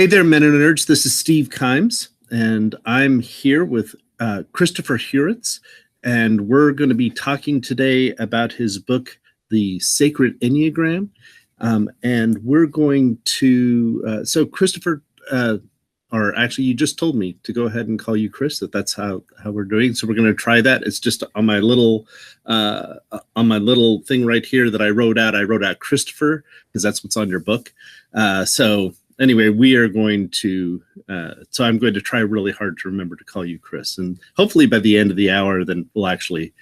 Hey there, MennoNerds. This is Steve Kimes, and I'm here with Christopher Heuertz, and we're going to be talking today about his book, The Sacred Enneagram. And we're going to, so Christopher, or actually you just told me to go ahead and call you Chris, that's how we're doing. So we're going to try that. It's just on my little thing right here that I wrote out Christopher, because that's what's on your book. So anyway, we are going to, so I'm going to try really hard to remember to call you Chris. And hopefully by the end of the hour, then we'll actually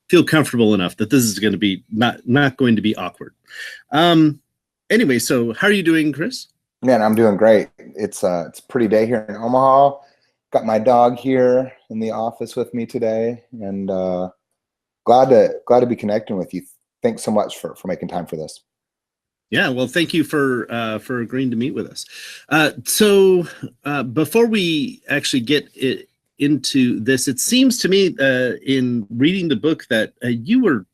feel comfortable enough that this is going to be not going to be awkward. Anyway, so how are you doing, Chris? Man, I'm doing great. It's a pretty day here in Omaha. Got my dog here in the office with me today, and glad to be connecting with you. Thanks so much for making time for this. Yeah, well, thank you for agreeing to meet with us. So before we actually get into this, it seems to me in reading the book that you were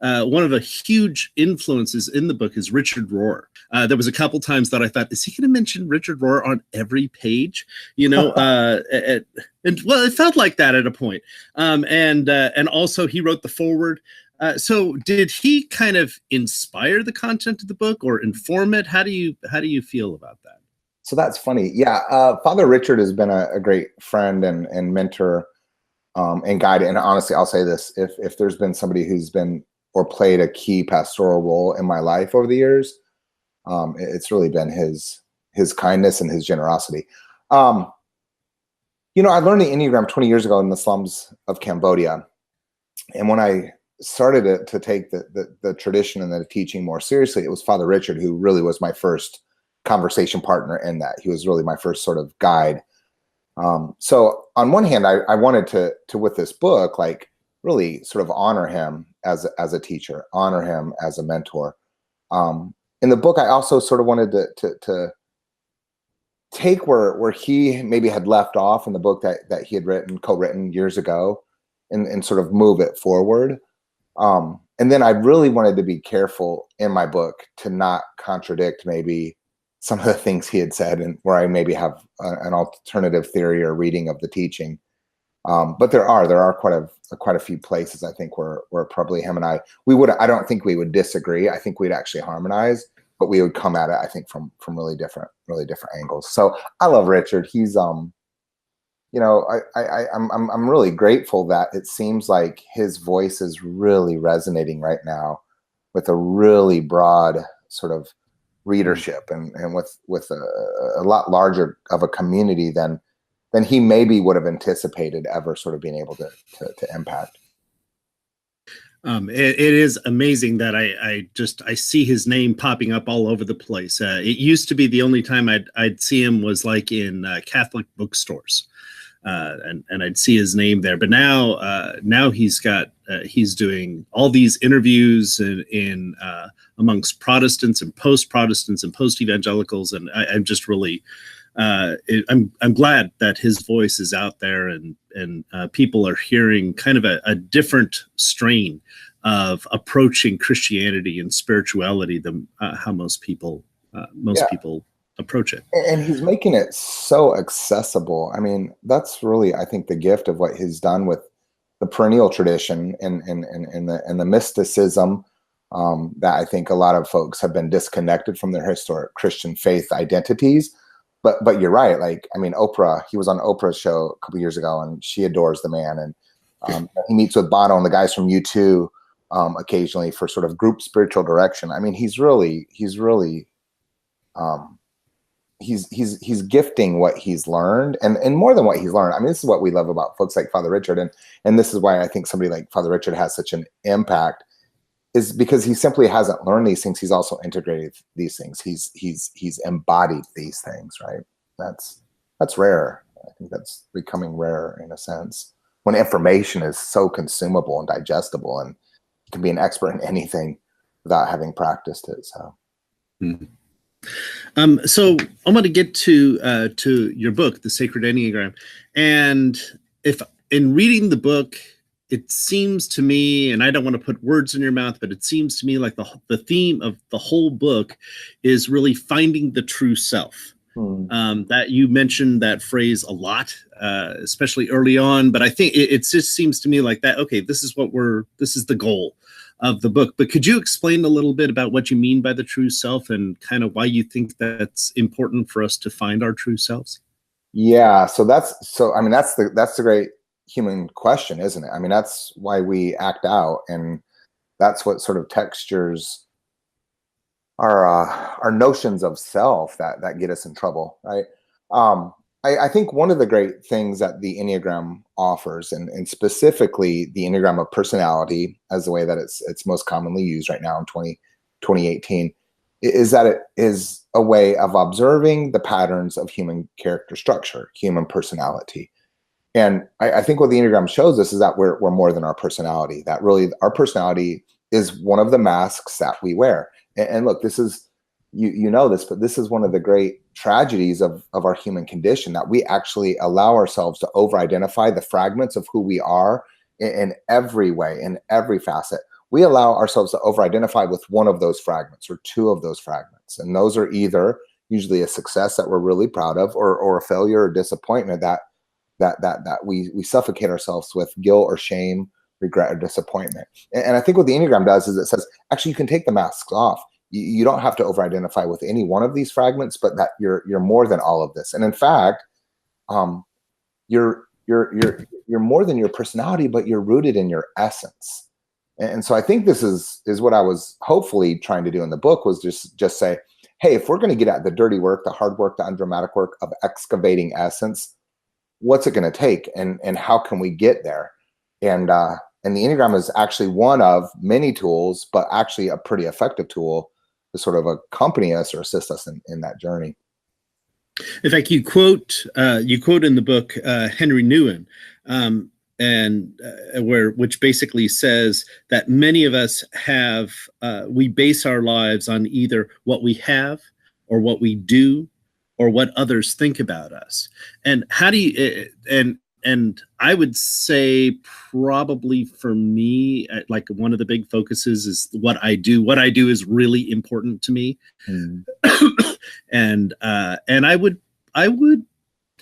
one of the huge influences in the book is Richard Rohr. There was a couple times that I thought, is he going to mention Richard Rohr on every page? You know, and well, it felt like that at a point. And also he wrote the foreword. So did he kind of inspire the content of the book or inform it? How do you feel about that? So that's funny. Yeah. Father Richard has been a great friend and mentor and guide. And honestly, I'll say this, if there's been somebody who's been or played a key pastoral role in my life over the years, it's really been his kindness and his generosity. You know, I learned the Enneagram 20 years ago in the slums of Cambodia. And when I started to take the tradition and the teaching more seriously, it was Father Richard who really was my first conversation partner in that. He was really my first sort of guide. So on one hand, I wanted to with this book, like really sort of honor him as a teacher, honor him as a mentor. In the book, I also sort of wanted to take where he maybe had left off in the book that he had co-written years ago, and sort of move it forward. And then I really wanted to be careful in my book to not contradict maybe some of the things he had said, and where I maybe have an alternative theory or reading of the teaching. But there are quite a few places I think where probably him and I don't think we would disagree. I think we'd actually harmonize, but we would come at it, I think, from really different angles. So I love Richard. He's you know, I'm really grateful that it seems like his voice is really resonating right now with a really broad sort of readership and with a lot larger of a community than he maybe would have anticipated ever sort of being able to impact. It is amazing that I see his name popping up all over the place. It used to be the only time I'd see him was like in Catholic bookstores. And I'd see his name there, but now he's doing all these interviews in amongst Protestants and post-Protestants and post-evangelicals, and I'm just really I'm glad that his voice is out there, and people are hearing kind of a different strain of approaching Christianity and spirituality than how most people approach it. And he's making it so accessible. I mean, that's really, I think, the gift of what he's done with the perennial tradition and the mysticism that I think a lot of folks have been disconnected from their historic Christian faith identities. But you're right. Like, I mean, Oprah, he was on Oprah's show a couple years ago, and she adores the man. And he meets with Bono and the guys from U2 occasionally for sort of group spiritual direction. I mean, he's gifting what he's learned, and more than what he's learned. I mean, this is what we love about folks like Father Richard, and this is why I think somebody like Father Richard has such an impact, is because he simply hasn't learned these things. He's also integrated these things. He's embodied these things, right? That's rare. I think that's becoming rare in a sense, when information is so consumable and digestible, and you can be an expert in anything without having practiced it. So. Mm-hmm. So I want to get to your book, The Sacred Enneagram, and if in reading the book, it seems to me, and I don't want to put words in your mouth, but it seems to me like the theme of the whole book is really finding the true self. That you mentioned that phrase a lot, especially early on. But I think it just seems to me like that. Okay, this is the goal of the book. But could you explain a little bit about what you mean by the true self and kind of why you think that's important for us to find our true selves? Yeah. That's the great human question, isn't it? I mean, that's why we act out, and that's what sort of textures our notions of self that get us in trouble, right? I think one of the great things that the Enneagram offers, and specifically the Enneagram of personality as the way that it's most commonly used right now in 2018, is that it is a way of observing the patterns of human character structure, human personality. And I think what the Enneagram shows us is that we're more than our personality, that really our personality is one of the masks that we wear. And look, this is, you know this, but this is one of the great tragedies of our human condition, that we actually allow ourselves to over-identify the fragments of who we are in every way, in every facet. We allow ourselves to over-identify with one of those fragments or two of those fragments. And those are either usually a success that we're really proud of, or a failure or disappointment that we suffocate ourselves with guilt or shame, regret, or disappointment. And I think what the Enneagram does is it says, actually, you can take the masks off. You don't have to over-identify with any one of these fragments, but that you're more than all of this. And in fact, you're more than your personality, but you're rooted in your essence. And so I think this is what I was hopefully trying to do in the book, was just say, hey, if we're going to get at the dirty work, the hard work, the undramatic work of excavating essence, what's it going to take, and how can we get there? And the Enneagram is actually one of many tools, but actually a pretty effective tool to sort of accompany us or assist us in that journey. In fact, you quote in the book Henry Nouwen, which basically says that many of us we base our lives on either what we have or what we do or what others think about us. And how do you, and I would say probably for me, like one of the big focuses is what I do. What I do is really important to me. And I would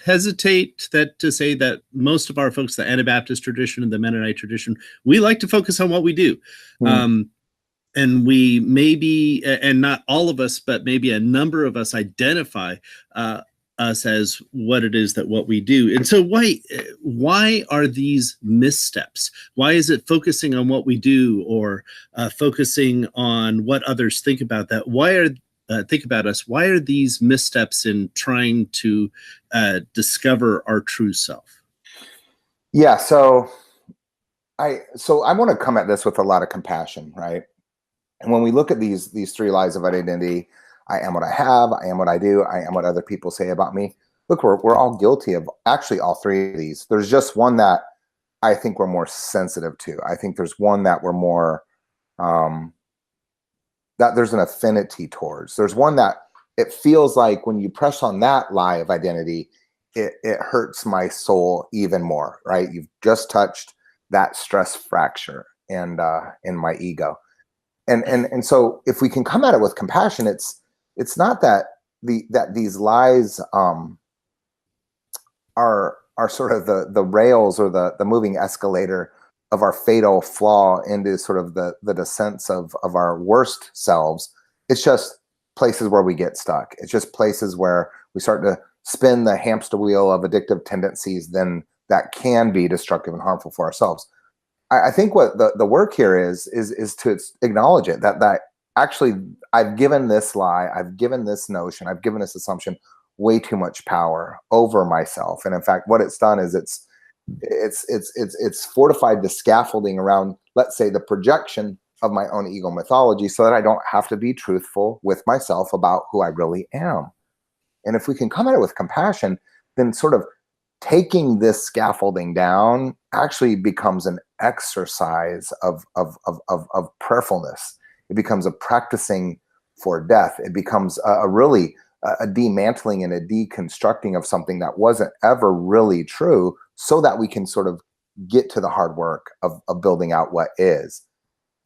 hesitate to say that most of our folks, the Anabaptist tradition and the Mennonite tradition, we like to focus on what we do. And we maybe, and not all of us, but maybe a number of us identify us as what it is what we do. And so why are these missteps? Why is it focusing on what we do, or focusing on what others think about that? Think about us. Why are these missteps in trying to discover our true self? Yeah. So I want to come at this with a lot of compassion, right? And when we look at these three lies of identity, I am what I have, I am what I do, I am what other people say about me. Look, we're all guilty of actually all three of these. There's just one that I think we're more sensitive to. I think there's one that we're more, that there's an affinity towards. There's one that it feels like when you press on that lie of identity, it hurts my soul even more, right? You've just touched that stress fracture and in my ego. And so if we can come at it with compassion, it's not that these lies are sort of the rails or the moving escalator of our fatal flaw into sort of the descents of our worst selves. It's just places where we get stuck. It's just places where we start to spin the hamster wheel of addictive tendencies then that can be destructive and harmful for ourselves. I think what the work here is to acknowledge it, that actually I've given this lie, I've given this notion, I've given this assumption way too much power over myself. And in fact, what it's done is it's fortified the scaffolding around, let's say, the projection of my own ego mythology, so that I don't have to be truthful with myself about who I really am. And if we can come at it with compassion, then sort of taking this scaffolding down actually becomes an exercise of prayerfulness. It becomes a practicing for death. It becomes a really demantling and a deconstructing of something that wasn't ever really true, so that we can sort of get to the hard work of building out what is.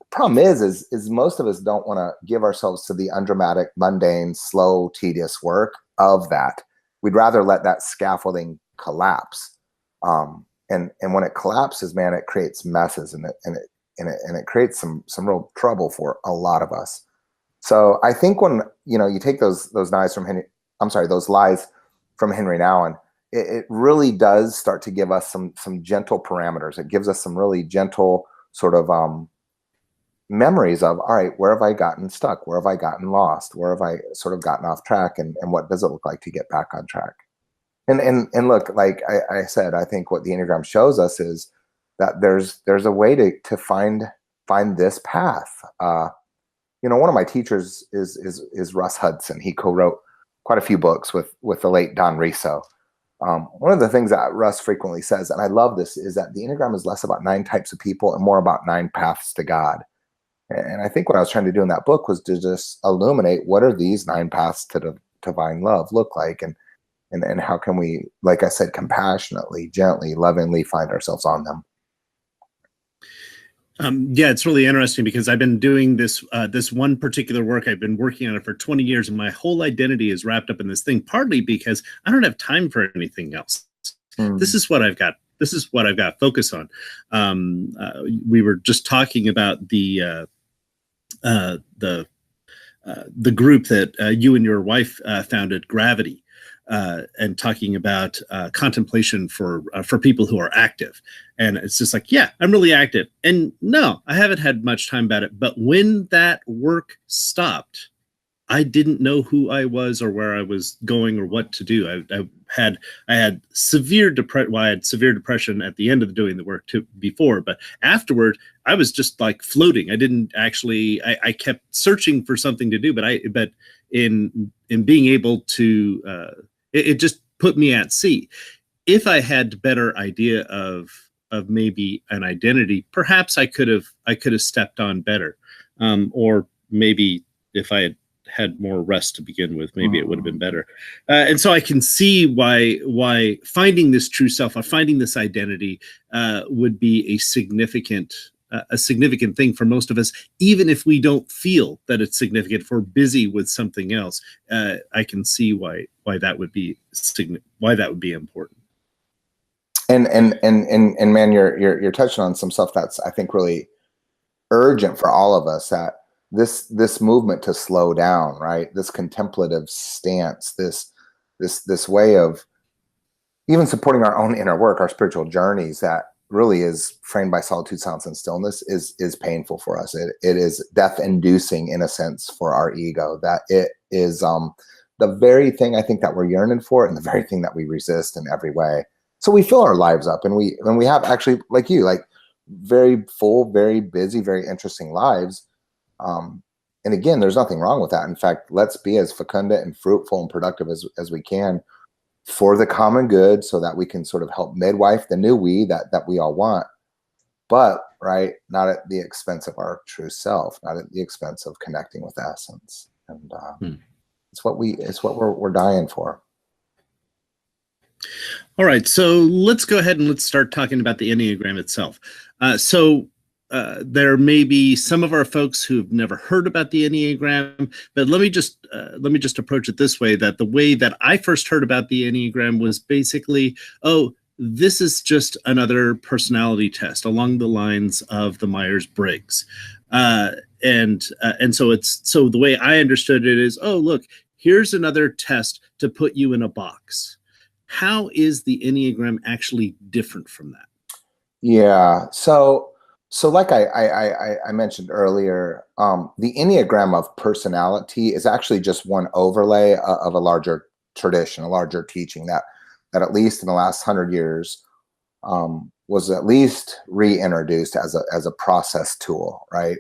The problem is most of us don't want to give ourselves to the undramatic, mundane, slow, tedious work of that. we'd rather let that scaffolding collapse. And when it collapses, man, it creates messes, and it creates some real trouble for a lot of us. So I think when you take those lies from Henry Nouwen, it really does start to give us some gentle parameters. It gives us some really gentle sort of memories of, all right, where have I gotten stuck? Where have I gotten lost? Where have I sort of gotten off track? And what does it look like to get back on track? And look, like I said, I think what the Enneagram shows us is that there's a way to find this path. One of my teachers is Russ Hudson. He co-wrote quite a few books with the late Don Riso. One of the things that Russ frequently says, and I love this, is that the Enneagram is less about 9 types of people and more about 9 paths to God. And I think what I was trying to do in that book was to just illuminate what are these 9 paths to divine love look like, and how can we, like I said, compassionately, gently, lovingly find ourselves on them. Yeah, it's really interesting because I've been doing this one particular work. I've been working on it for 20 years, and my whole identity is wrapped up in this thing, partly because I don't have time for anything else. This is what I've got. This is what I've got focus on. We were just talking about the group that you and your wife founded, Gravity. And talking about contemplation for people who are active. And it's just like, yeah, I'm really active. And no, I haven't had much time about it. But when that work stopped, I didn't know who I was or where I was going or what to do. I had severe depression. Well, I had severe depression at the end of doing the work before, but afterward, I was just like floating. I didn't actually. I kept searching for something to do, but in being able to. It just put me at sea. If I had better idea of maybe an identity, perhaps I could have stepped on better, or maybe if I had more rest to begin with, maybe it would have been better. And so I can see why finding this true self, or finding this identity, would be a significant thing for most of us, even if we don't feel that it's significant. If we're busy with something else, I can see why that would be important. And man, you're touching on some stuff that's, I think, really urgent for all of us. That this movement to slow down, right? This contemplative stance, this way of even supporting our own inner work, our spiritual journeys, that really is framed by solitude, silence, and stillness, is painful for us. It is death-inducing in a sense for our ego. That it is the very thing I think that we're yearning for, and the very thing that we resist in every way. So we fill our lives up, and we have, actually, like you, like very full, very busy, very interesting lives. And again, there's nothing wrong with that. In fact, let's be as fecundant and fruitful and productive as we can, for the common good, so that we can sort of help midwife the new we that we all want, but right, not at the expense of our true self, not at the expense of connecting with essence. And it's what we're dying for. All right, so let's go ahead and let's start talking about the Enneagram itself. There may be some of our folks who've never heard about the Enneagram, but let me just approach it this way: that the way that I first heard about the Enneagram was basically, oh, this is just another personality test along the lines of the Myers-Briggs, and so the way I understood it is, oh, look, here's another test to put you in a box. How is the Enneagram actually different from that? Yeah, so like I mentioned earlier, the Enneagram of personality is actually just one overlay of a larger tradition, a larger teaching that at least in the last 100 years was at least reintroduced as a process tool, right?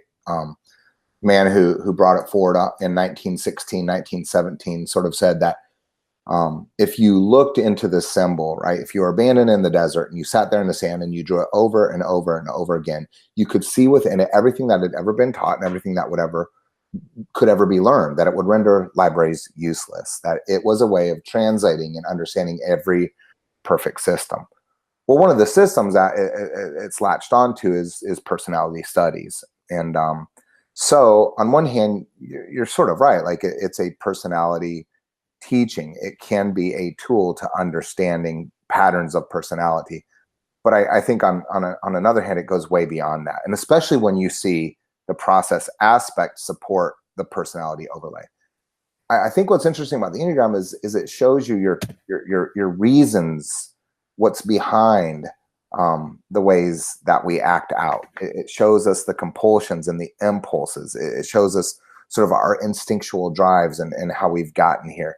Man who brought it forward in 1916, 1917 sort of said that if you looked into the symbol, right, if you were abandoned in the desert and you sat there in the sand and you drew it over and over and over again, you could see within it everything that had ever been taught and everything that could ever be learned, that it would render libraries useless, that it was a way of translating and understanding every perfect system. Well, one of the systems that it's latched onto is personality studies. And so on one hand, you're sort of right, like it's a personality teaching. It can be a tool to understanding patterns of personality. But I think on another hand, it goes way beyond that. And especially when you see the process aspect support the personality overlay. I think what's interesting about the Enneagram is it shows you your reasons, what's behind the ways that we act out. It shows us the compulsions and the impulses. It shows us sort of our instinctual drives and how we've gotten here.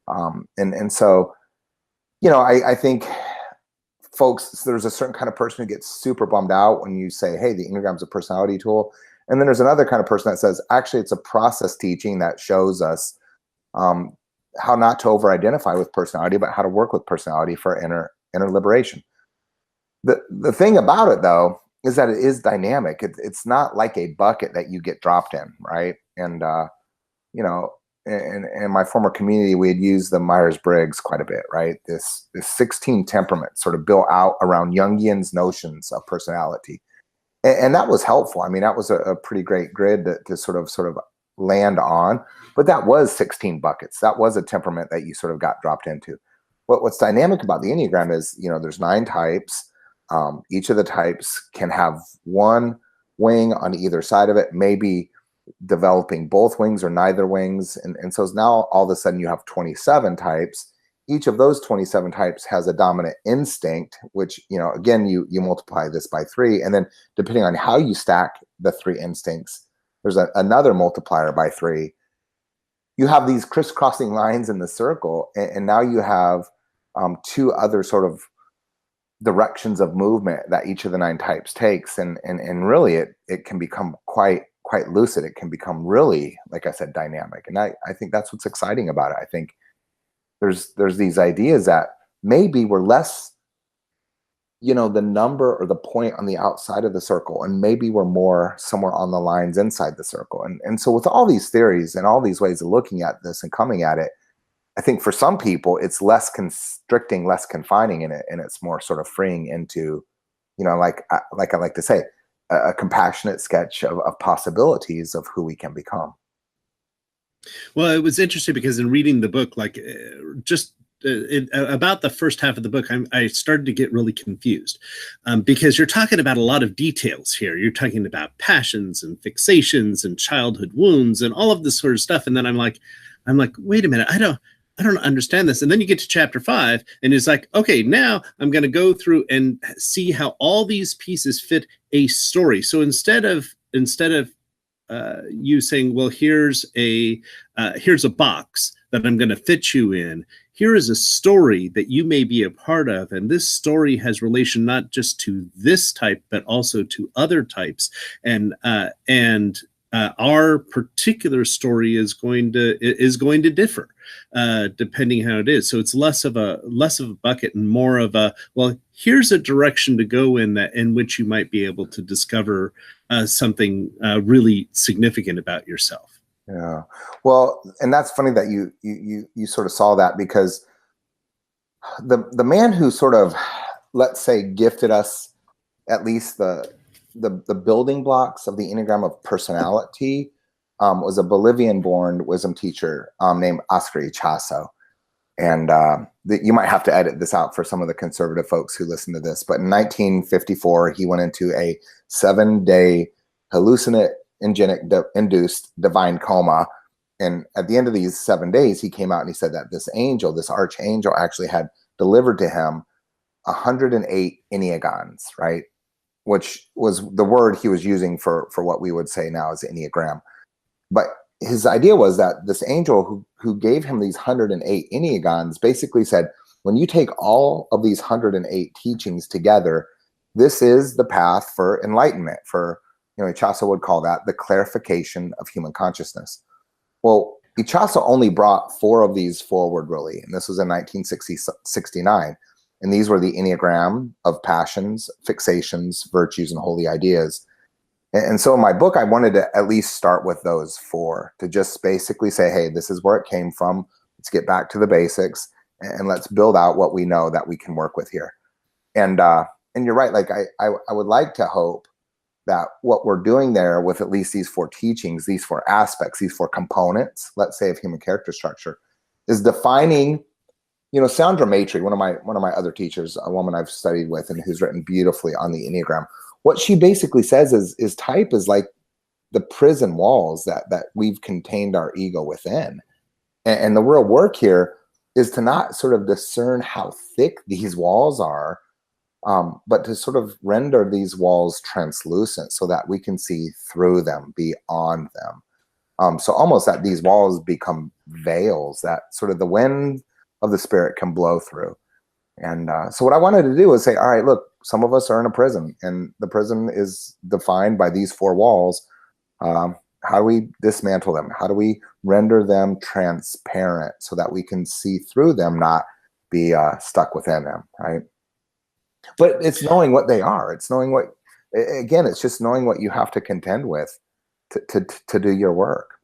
And so, you know, I think folks, there's a certain kind of person who gets super bummed out when you say, hey, the Enneagram's a personality tool. And then there's another kind of person that says, actually, it's a process teaching that shows us how not to over-identify with personality, but how to work with personality for inner liberation. The thing about it, though, is that it is dynamic. It's not like a bucket that you get dropped in, right? And, you know, in my former community, we had used the Myers-Briggs quite a bit, right? This 16 temperaments sort of built out around Jungian's notions of personality. And that was helpful. I mean, that was a pretty great grid to sort of land on. But that was 16 buckets. That was a temperament that you sort of got dropped into. What's dynamic about the Enneagram is, you know, there's 9 types. Each of the types can have one wing on either side of it, maybe developing both wings or neither wings. And so now all of a sudden you have 27 types. Each of those 27 types has a dominant instinct, which, you know, again, you multiply this by 3. And then depending on how you stack the 3 instincts, there's another multiplier by 3. You have these crisscrossing lines in the circle. And now you have 2 other sort of directions of movement that each of the 9 types takes. And really it can become quite lucid. It can become really, like I said, dynamic. And I think that's what's exciting about it. I think there's these ideas that maybe we're less, you know, the number or the point on the outside of the circle, and maybe we're more somewhere on the lines inside the circle. And so with all these theories and all these ways of looking at this and coming at it, I think for some people it's less constricting, less confining in it, and it's more sort of freeing into, you know, like I like to say, a compassionate sketch of possibilities of who we can become. Well, it was interesting because in reading the book, like about the first half of the book, I started to get really confused because you're talking about a lot of details here. You're talking about passions and fixations and childhood wounds and all of this sort of stuff. And then I'm like, wait a minute, I don't understand this. And then you get to chapter 5 and it's like, okay, now I'm going to go through and see how all these pieces fit a story. So instead of you saying, well, here's a box that I'm going to fit you in, here is a story that you may be a part of. And this story has relation not just to this type, but also to other types. And our particular story is going to differ depending how it is. So it's less of a bucket and more of a, well, here's a direction to go in which you might be able to discover something really significant about yourself. Yeah. Well, and that's funny that you sort of saw that, because the man who sort of, let's say, gifted us at least the building blocks of the Enneagram of personality was a Bolivian-born wisdom teacher named Oscar Ichazo. And you might have to edit this out for some of the conservative folks who listen to this. But in 1954, he went into a 7-day hallucinogenic-induced divine coma. And at the end of these 7 days, he came out and he said that this angel, this archangel, actually had delivered to him 108 Enneagons, right? Which was the word he was using for what we would say now is Enneagram. But his idea was that this angel who gave him these 108 Enneagons basically said, when you take all of these 108 teachings together, this is the path for enlightenment, for, you know, Ichazo would call that the clarification of human consciousness. Well, Ichazo only brought 4 of these forward, really, and this was in 1969. And these were the Enneagram of passions, fixations, virtues, and holy ideas. And so in my book, I wanted to at least start with those 4 to just basically say, hey, this is where it came from. Let's get back to the basics and let's build out what we know that we can work with here. And you're right. Like I would like to hope that what we're doing there with at least these 4 teachings, these 4 aspects, these 4 components, let's say, of human character structure, is defining, Sandra Maitre, one of my other teachers, a woman I've studied with and who's written beautifully on the Enneagram. What she basically says is type is like the prison walls that we've contained our ego within. And the real work here is to not sort of discern how thick these walls are, but to sort of render these walls translucent so that we can see through them, beyond them. So almost that these walls become veils that sort of the wind of the spirit can blow through. And so what I wanted to do was say, all right, look, some of us are in a prison, and the prison is defined by these four walls. How do we dismantle them? How do we render them transparent so that we can see through them, not be stuck within them, right? But it's knowing what they are. It's knowing what, again, it's just knowing what you have to contend with to do your work.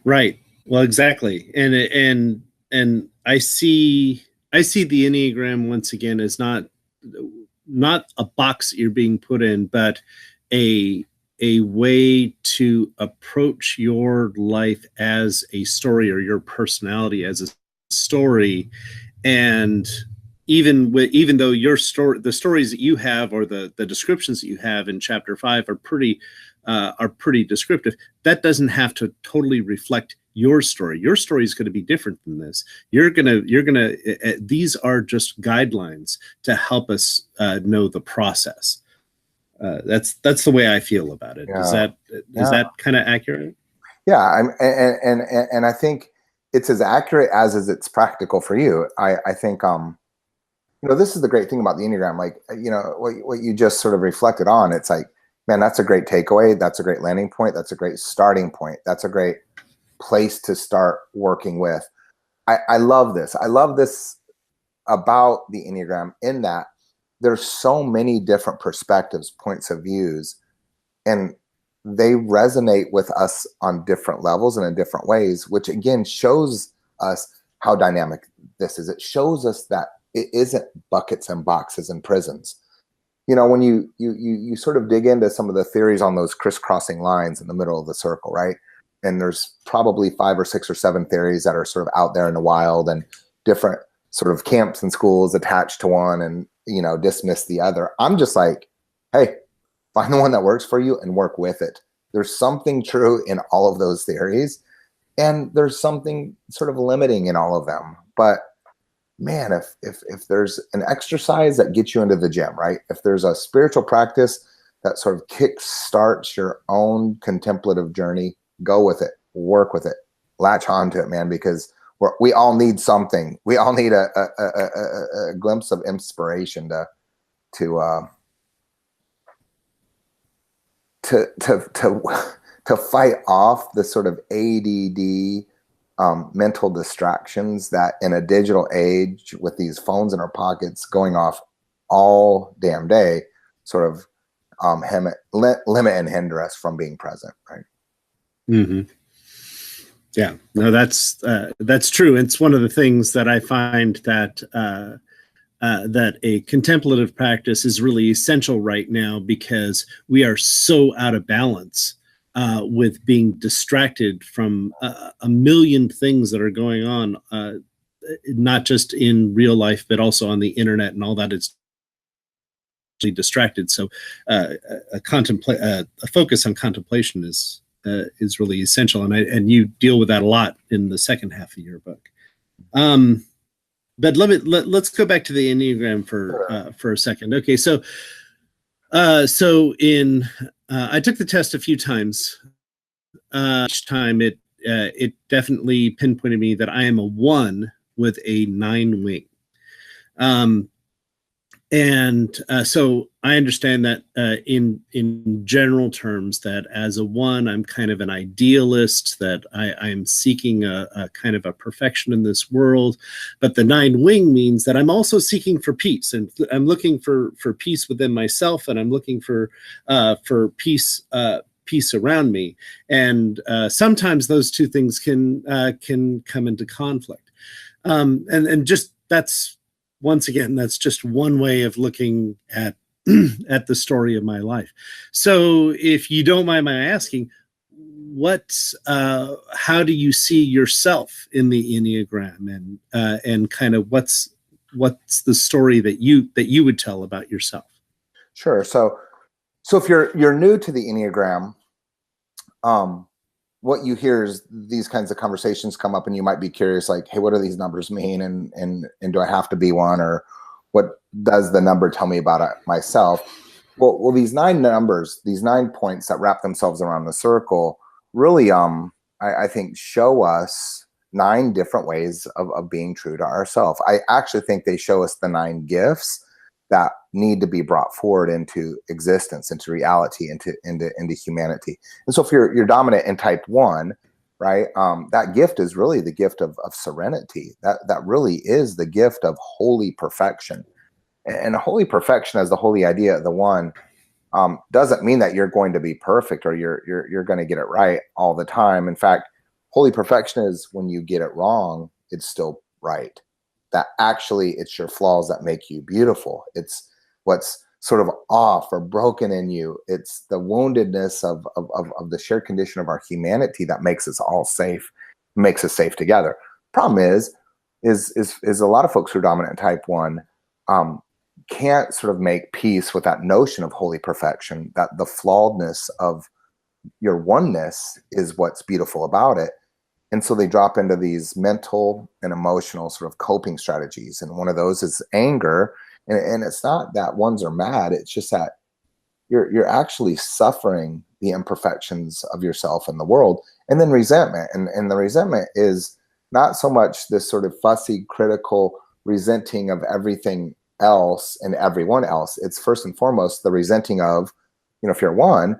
Right. Well, exactly. And I see the Enneagram once again as not a box that you're being put in, but a way to approach your life as a story, or your personality as a story. And even though your story, the stories that you have, or the descriptions that you have in chapter 5 are pretty descriptive, that doesn't have to totally reflect your story. Your story is going to be different than this. These are just guidelines to help us know the process. That's the way I feel about it. Yeah. Is that kind of accurate? Yeah, and I think it's as accurate as it's practical for you. I think this is the great thing about the Enneagram. Like, what you just sort of reflected on. It's like, man, that's a great takeaway. That's a great landing point. That's a great starting point. That's a great place to start working with. I love this. I love this about the Enneagram, in that there's so many different perspectives, points of views, and they resonate with us on different levels and in different ways, which again shows us how dynamic this is. It shows us that it isn't buckets and boxes and prisons. When you sort of dig into some of the theories on those crisscrossing lines in the middle of the circle, right? And there's probably 5 or 6 or 7 theories that are sort of out there in the wild, and different sort of camps and schools attached to one and, dismiss the other. I'm just like, hey, find the one that works for you and work with it. There's something true in all of those theories, and there's something sort of limiting in all of them. But man, if there's an exercise that gets you into the gym, right? If there's a spiritual practice that sort of kickstarts your own contemplative journey, go with it, work with it, latch onto it, man, because we all need something. We all need a glimpse of inspiration to fight off the sort of ADD mental distractions that in a digital age, with these phones in our pockets going off all damn day, sort of limit and hinder us from being present, right? Mm-hmm. Yeah, no, that's true. It's one of the things that I find that that a contemplative practice is really essential right now, because we are so out of balance with being distracted from a million things that are going on, not just in real life, but also on the internet and all that. It's distracted. So a focus on contemplation is really essential, and you deal with that a lot in the second half of your book. But let's go back to the Enneagram for a second. Okay, so I took the test a few times. Each time it definitely pinpointed me that I am a 1 with a 9 wing. So I understand that in general terms, that as a 1, I'm kind of an idealist, that I'm seeking a kind of a perfection in this world. But the 9 wing means that I'm also seeking for peace, and I'm looking for peace within myself, and I'm looking for peace around me. And sometimes those two things can come into conflict. And just that's. Once again, that's just one way of looking at the story of my life. So if you don't mind my asking, how do you see yourself in the Enneagram, and kind of what's the story that you would tell about yourself? Sure. So if you're new to the Enneagram, what you hear is these kinds of conversations come up, and you might be curious, like, hey, what do these numbers mean? And do I have to be one? Or what does the number tell me about myself? Well, these 9 numbers, these 9 points that wrap themselves around the circle, really, I think show us 9 different ways of being true to ourselves. I actually think they show us the 9 gifts that need to be brought forward into existence, into reality, into humanity. And so if you're dominant in type 1, right, that gift is really the gift of serenity. That really is the gift of holy perfection. And holy perfection, as the holy idea of the one, doesn't mean that you're going to be perfect or you're going to get it right all the time. In fact, holy perfection is when you get it wrong, it's still right. That actually it's your flaws that make you beautiful. It's what's sort of off or broken in you. It's the woundedness of the shared condition of our humanity that makes us all safe, makes us safe together. Problem is a lot of folks who are dominant in type 1 can't sort of make peace with that notion of holy perfection, that the flawedness of your oneness is what's beautiful about it. And so they drop into these mental and emotional sort of coping strategies. And one of those is anger. And it's not that ones are mad. It's just that you're actually suffering the imperfections of yourself and the world. And then resentment. And the resentment is not so much this sort of fussy, critical resenting of everything else and everyone else. It's first and foremost the resenting of, if you're 1,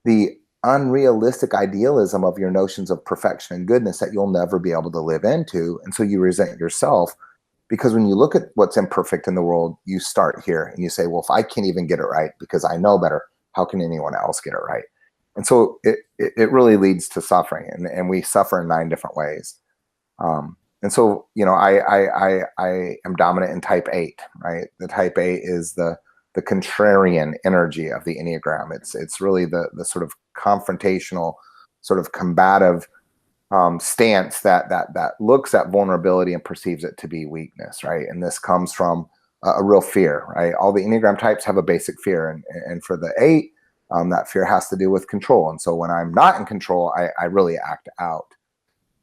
the unrealistic idealism of your notions of perfection and goodness that you'll never be able to live into. And so you resent yourself, because when you look at what's imperfect in the world, you start here and you say, well, if I can't even get it right because I know better, how can anyone else get it right? And so it really leads to suffering, and we suffer in 9 different ways. And so, I am dominant in type 8, right? The type 8 is the contrarian energy of the Enneagram. It's really the sort of confrontational, sort of combative stance that looks at vulnerability and perceives it to be weakness, right? And this comes from a real fear, right? All the Enneagram types have a basic fear, and for the 8, that fear has to do with control. And so when I'm not in control, I really act out.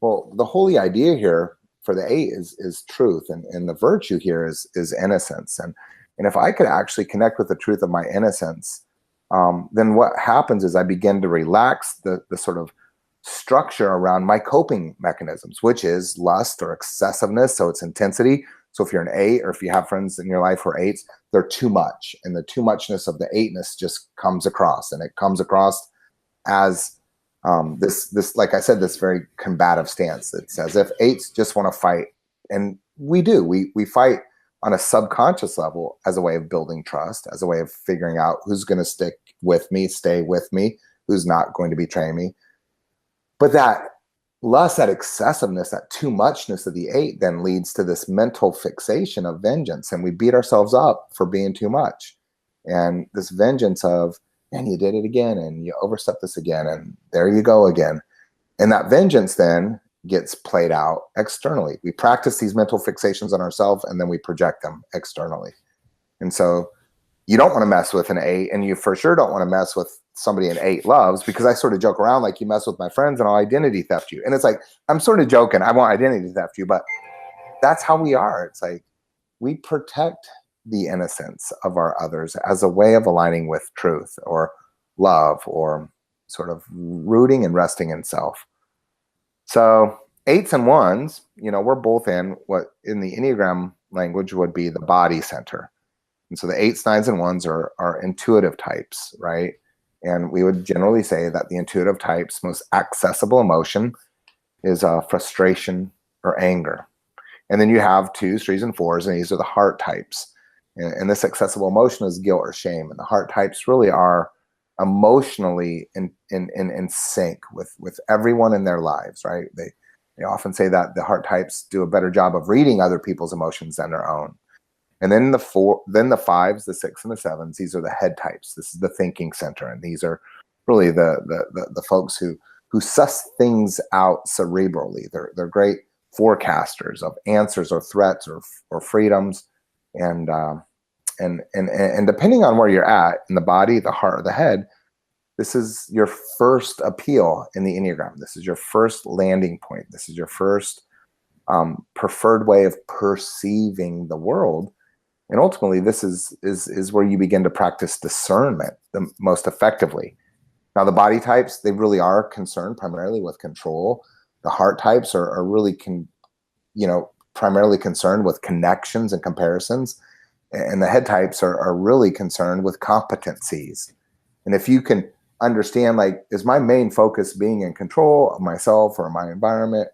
Well, the holy idea here for the 8 is truth, and the virtue here is innocence. And if I could actually connect with the truth of my innocence, then what happens is I begin to relax the sort of structure around my coping mechanisms, which is lust or excessiveness. So it's intensity. So if you're an 8, or if you have friends in your life who are 8s, they're too much, and the too muchness of the 8ness just comes across, and it comes across as this, like I said, this very combative stance. It's as if 8s just want to fight, and we do. We fight on a subconscious level as a way of building trust, as a way of figuring out who's going to stick with me, stay with me, who's not going to betray me. But that lust, that excessiveness, that too muchness of the 8 then leads to this mental fixation of vengeance, and we beat ourselves up for being too much. And this vengeance of, and you did it again, and you overstepped this again, and there you go again. And that vengeance then gets played out externally. We practice these mental fixations on ourselves, and then we project them externally. And so you don't want to mess with an 8, and you for sure don't want to mess with somebody an 8 loves, because I sort of joke around like, you mess with my friends and I'll identity theft you. And it's like, I'm sort of joking, I won't identity theft you, but that's how we are. It's like we protect the innocence of our others as a way of aligning with truth or love, or sort of rooting and resting in self. So 8s and 1s, we're both in what in the Enneagram language would be the body center. And so the 8s, 9s, and 1s are intuitive types, right? And we would generally say that the intuitive type's most accessible emotion is frustration or anger. And then you have 2s, 3s, and 4s, and these are the heart types. And this accessible emotion is guilt or shame. And the heart types really are emotionally in sync with everyone in their lives, right? They often say that the heart types do a better job of reading other people's emotions than their own. And then the 5s, the 6s, and the 7s, these are the head types. This is the thinking center. And these are really the folks who who suss things out cerebrally. They're great forecasters of answers or threats or freedoms, and depending on where you're at in the body, the heart, or the head, this is your first appeal in the Enneagram. This is your first landing point. This is your first preferred way of perceiving the world. And ultimately, this is where you begin to practice discernment the most effectively. Now, the body types, they really are concerned primarily with control. The heart types are really, primarily concerned with connections and comparisons. And the head types are really concerned with competencies. And if you can understand, like, is my main focus being in control of myself or my environment,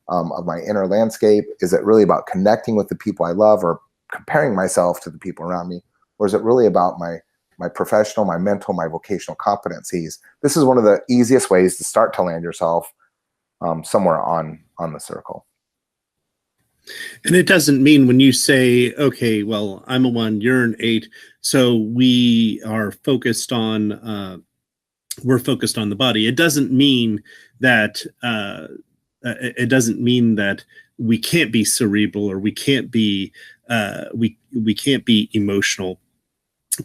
of my inner landscape? Is it really about connecting with the people I love or comparing myself to the people around me? Or is it really about my professional, my mental, my vocational competencies? This is one of the easiest ways to start to land yourself somewhere on the circle. And it doesn't mean when you say, okay, well, I'm a 1, you're an 8, so we are focused on we're focused on the body. It doesn't mean that we can't be cerebral, or we can't be we can't be emotional,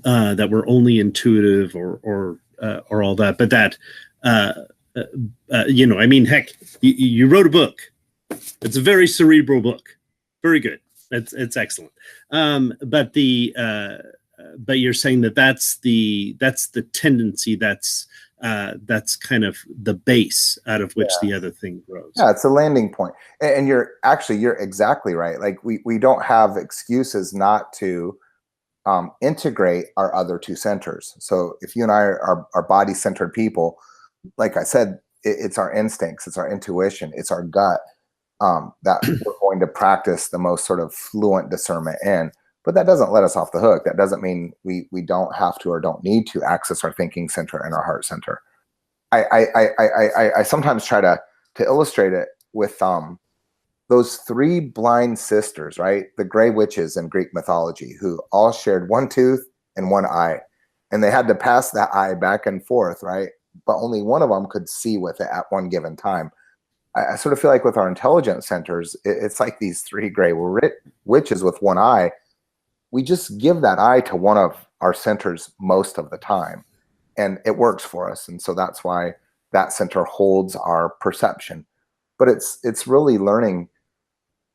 that we're only intuitive or all that. But that I mean, heck, you wrote a book. It's a very cerebral book. Very good. It's excellent. But you're saying that's the tendency, that's kind of the base out of which the other thing grows. Yeah, it's a landing point. And you're exactly right. Like we don't have excuses not to integrate our other two centers. So if you and I are body-centered people, like I said, it's our instincts, it's our intuition, it's our gut that we're going to practice the most sort of fluent discernment in. But that doesn't let us off the hook. That doesn't mean we don't have to or don't need to access our thinking center and our heart center. I sometimes try to illustrate it with those 3 blind sisters, right? The gray witches in Greek mythology, who all shared 1 tooth and 1 eye. And they had to pass that eye back and forth, right? But only one of them could see with it at one given time. I sort of feel like with our intelligence centers, it's like these 3 gray witches with 1 eye. We just give that eye to one of our centers most of the time, and it works for us. And so that's why that center holds our perception. But it's really learning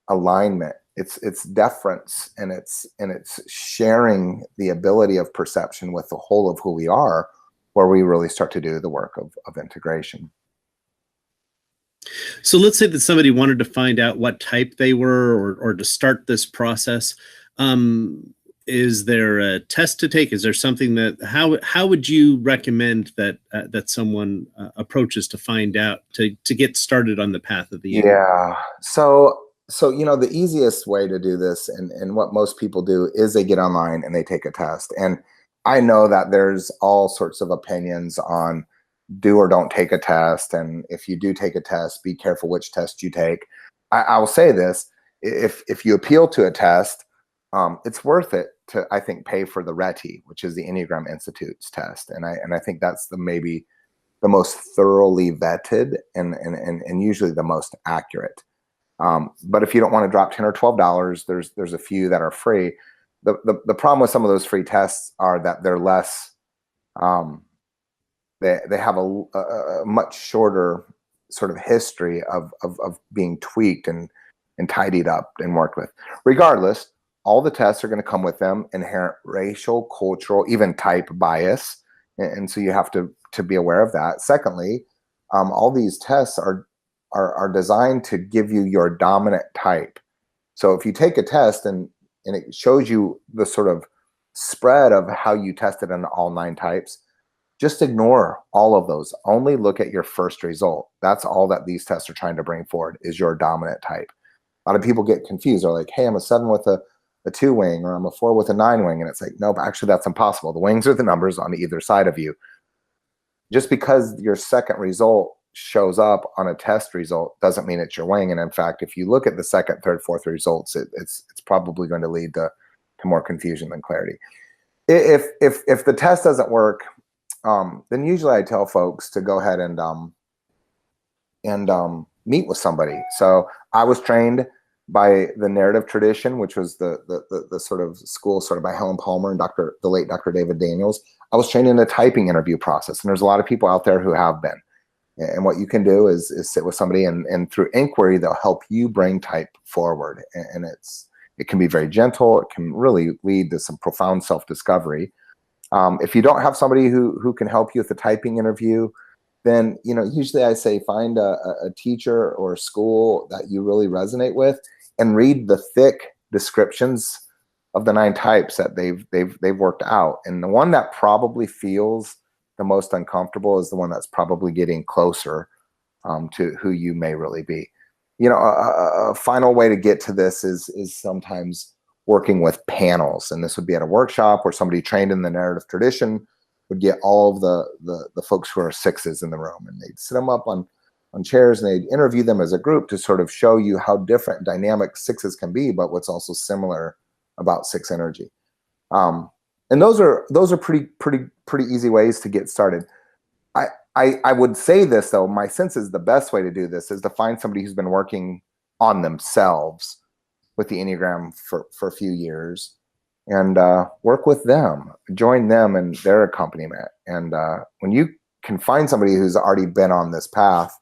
alignment. It's deference, and it's sharing the ability of perception with the whole of who we are, where we really start to do the work of integration. So let's say that somebody wanted to find out what type they were, or to start this process. Is there a test to take? Is there something that how would you recommend that someone approaches to find out, to get started on the path of the Enneagram? Yeah. So the easiest way to do this, and what most people do, is they get online and they take a test. And I know that there's all sorts of opinions on do or don't take a test. And if you do take a test, be careful which test you take. I will say this: if you appeal to a test, it's worth it to, I think, pay for the RETI, which is the Enneagram Institute's test. And I think that's maybe the most thoroughly vetted and usually the most accurate. But if you don't want to drop $10 or $12, there's a few that are free. The problem with some of those free tests are that they're less, they have a much shorter sort of history of being tweaked and tidied up and worked with. Regardless, all the tests are going to come with them inherent racial, cultural, even type bias. And so you have to be aware of that. Secondly, all these tests are designed to give you your dominant type. So if you take a test and it shows you the sort of spread of how you tested in all 9 types, just ignore all of those. Only look at your first result. That's all that these tests are trying to bring forward, is your dominant type. A lot of people get confused. They're like, hey, I'm a 7 with a 2 wing, or I'm a 4 with a 9 wing. And it's like, nope, actually that's impossible. The wings are the numbers on either side of you. Just because your second result shows up on a test result doesn't mean it's your wing. And in fact, if you look at the second, third, fourth results, it's probably going to lead to more confusion than clarity. If the test doesn't work, then usually I tell folks to go ahead and and meet with somebody. So I was trained by the narrative tradition, which was the sort of school sort of by Helen Palmer and the late Dr. David Daniels. I was trained in the typing interview process, and there's a lot of people out there who have been. And what you can do is sit with somebody, and through inquiry, they'll help you bring type forward. And it can be very gentle. It can really lead to some profound self-discovery. If you don't have somebody who can help you with the typing interview, then, you know, usually I say find a teacher or a school that you really resonate with, and read the thick descriptions of the 9 types that they've worked out. And the one that probably feels the most uncomfortable is the one that's probably getting closer to who you may really be. You know, a final way to get to this is sometimes working with panels, and this would be at a workshop where somebody trained in the narrative tradition would get all of the folks who are 6s in the room, and they'd sit them up on chairs, and they'd interview them as a group to sort of show you how different dynamic 6s can be, but what's also similar about 6 energy. And those are pretty easy ways to get started. I would say this though, my sense is the best way to do this is to find somebody who's been working on themselves with the Enneagram for a few years, and work with them, join them in their accompaniment. And when you can find somebody who's already been on this path,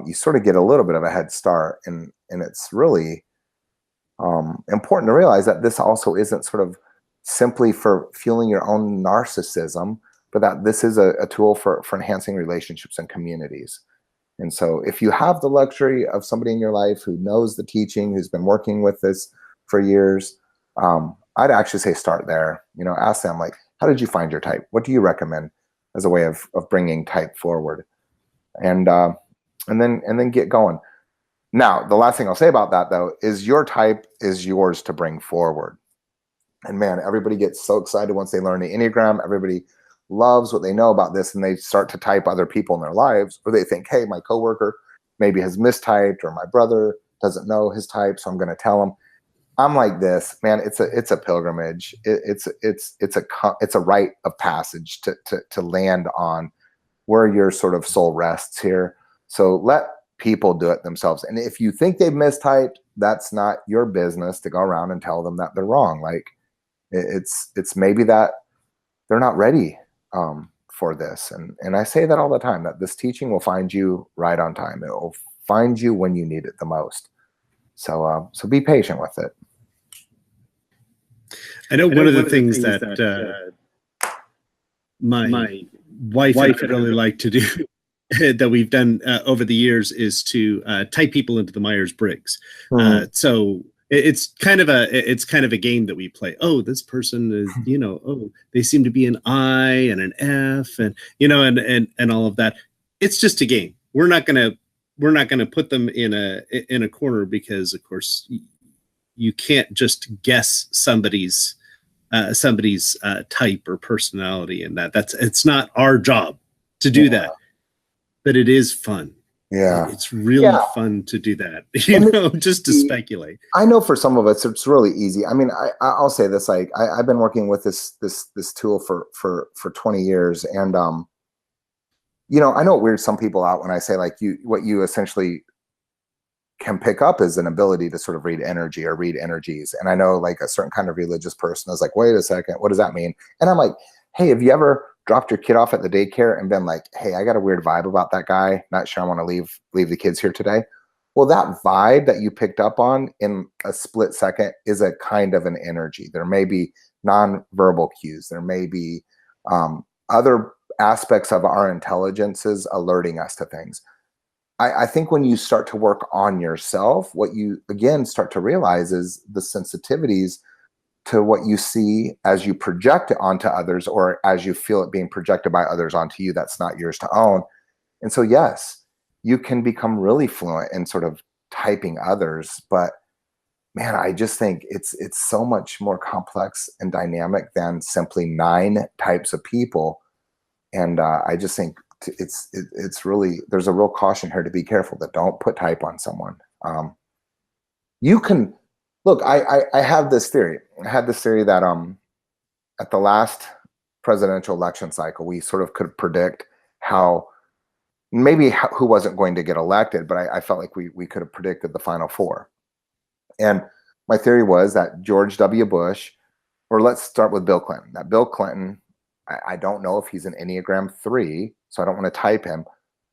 you sort of get a little bit of a head start. And it's really important to realize that this also isn't sort of simply for fueling your own narcissism, but that this is a tool for enhancing relationships and communities. And so if you have the luxury of somebody in your life who knows the teaching, who's been working with this for years, I'd actually say start there. You know, ask them, like, how did you find your type? What do you recommend as a way of bringing type forward? And then get going. Now, the last thing I'll say about that though is your type is yours to bring forward. And man, everybody gets so excited once they learn the Enneagram. Everybody loves what they know about this, and they start to type other people in their lives, or they think, hey, my coworker maybe has mistyped, or my brother doesn't know his type, so I'm going to tell him. I'm like this, man. It's a pilgrimage. It's a rite of passage to land on where your sort of soul rests here. So let people do it themselves. And if you think they've mistyped, that's not your business to go around and tell them that they're wrong. Like it's maybe that they're not ready for this. And I say that all the time, that this teaching will find you right on time. It will find you when you need it the most. So be patient with it. I know one of the things that my wife and I really like to do that we've done over the years is to type people into the Myers-Briggs. So it's kind of a game that we play. Oh, this person is, you know, oh, they seem to be an I and an F, and you know, and all of that. It's just a game. We're not gonna put them in a corner, because of course you can't just guess somebody's type or personality, and it's not our job to do that. But it is fun. Yeah. It's really fun to do that, you know, just to speculate. I know for some of us, it's really easy. I mean, I'll say this, like I've been working with this tool for 20 years. And, you know, I know it weirds some people out when I say, like, what you essentially can pick up is an ability to sort of read energy or read energies. And I know, like, a certain kind of religious person is like, wait a second, what does that mean? And I'm like, hey, have you ever dropped your kid off at the daycare and been like, hey, I got a weird vibe about that guy. Not sure I want to leave the kids here today. Well, that vibe that you picked up on in a split second is a kind of an energy. There may be nonverbal cues. There may be other aspects of our intelligences alerting us to things. I think when you start to work on yourself, what you again start to realize is the sensitivities to what you see as you project it onto others, or as you feel it being projected by others onto you that's not yours to own. And so, yes, you can become really fluent in sort of typing others, but man, I just think it's so much more complex and dynamic than simply 9 types of people. And I just think it's really, there's a real caution here to be careful that don't put type on someone. You can look, I have this theory. I had this theory that at the last presidential election cycle, we sort of could predict how maybe who wasn't going to get elected, but I felt like we could have predicted the final four. And my theory was that George W. Bush, or let's start with Bill Clinton, that Bill Clinton, I don't know if he's an Enneagram 3, so I don't want to type him.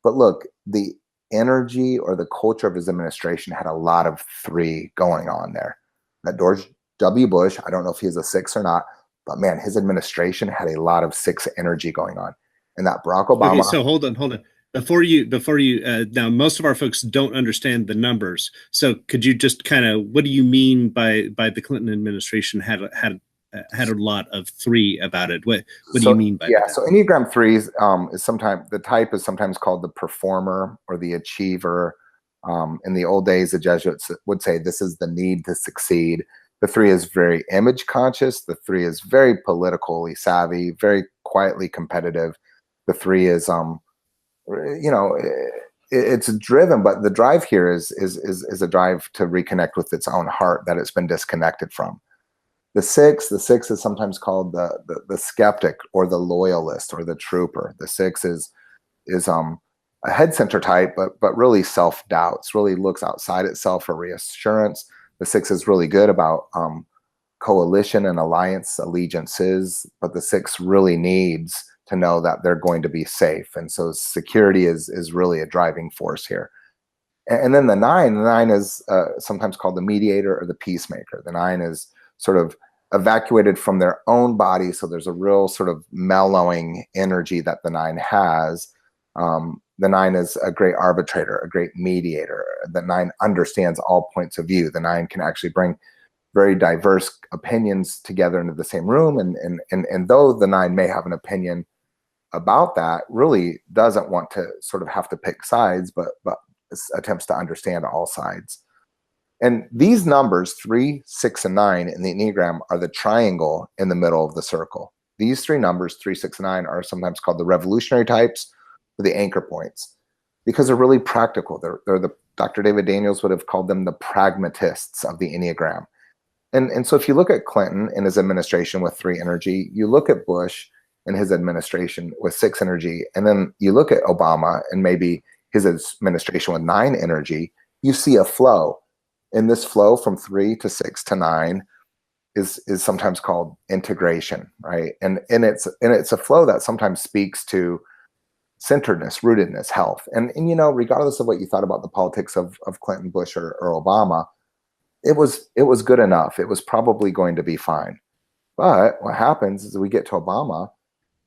But look, the energy or the culture of his administration had a lot of 3 going on there. That George W. Bush, I don't know if he's a 6 or not, but man, his administration had a lot of 6 energy going on. And that Barack Obama. Okay, so hold on. Before you, now most of our folks don't understand the numbers. So could you just kind of, what do you mean by the Clinton administration had a lot of 3 about it? What do you mean by that? So Enneagram 3 is sometimes, the type is sometimes called the performer or the achiever. In the old days, the Jesuits would say this is the need to succeed. The 3 is very image conscious. The 3 is very politically savvy, very quietly competitive. The 3 is, it's driven, but the drive here is a drive to reconnect with its own heart that it's been disconnected from. The 6 is sometimes called the skeptic or the loyalist or the trooper. The 6 is a head center type, but really self-doubts, really looks outside itself for reassurance. The 6 is really good about coalition and alliance allegiances, but the 6 really needs to know that they're going to be safe. And so security is really a driving force here. And then the 9 is sometimes called the mediator or the peacemaker. The 9 is sort of evacuated from their own body. So there's a real sort of mellowing energy that the 9 has. The 9 is a great arbitrator, a great mediator. The 9 understands all points of view. The 9 can actually bring very diverse opinions together into the same room. And though the 9 may have an opinion about that, really doesn't want to sort of have to pick sides, but attempts to understand all sides. And these numbers, 3, 6, and 9 in the Enneagram are the triangle in the middle of the circle. These 3 numbers, 3, 6, and 9, are sometimes called the revolutionary types or the anchor points because they're really practical. They're the Dr. David Daniels would have called them the pragmatists of the Enneagram. And so if you look at Clinton and his administration with 3 energy, you look at Bush and his administration with 6 energy, and then you look at Obama and maybe his administration with 9 energy, you see a flow. And this flow from 3 to 6 to 9 is sometimes called integration, right? And it's a flow that sometimes speaks to centeredness, rootedness, health. And regardless of what you thought about the politics of Clinton, Bush, or Obama, it was good enough. It was probably going to be fine. But what happens is we get to Obama